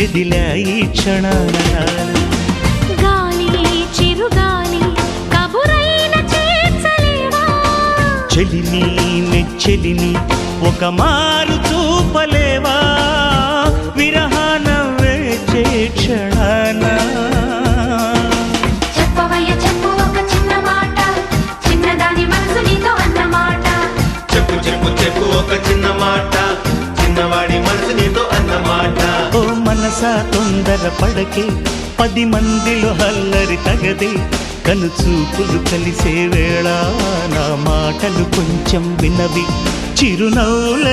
మెదిలా ఈ క్షణాన గాలి చిరుగాలి కబురైన చేర్చలేవా చెలిని నెచ్చెలిని ఒక మారు చూపలేవా విరహాన వేచే క్షణాన చెప్పవయ్య చెప్పు ఒక చిన్న మాట చిన్నదాని మనసు నీతో అన్నమాట చెప్పు చెప్పు చెప్పు ఒక చిన్న మాట చిన్నవాడి మనసు నీతో అన్నమాట ఓ మనసా తొందర పడకే 10 మందిలో హల్లరి తగదే కనుచూపులు కలిసే వేళ నా మాటలు కొంచెం వినవి చిరునవ్వుల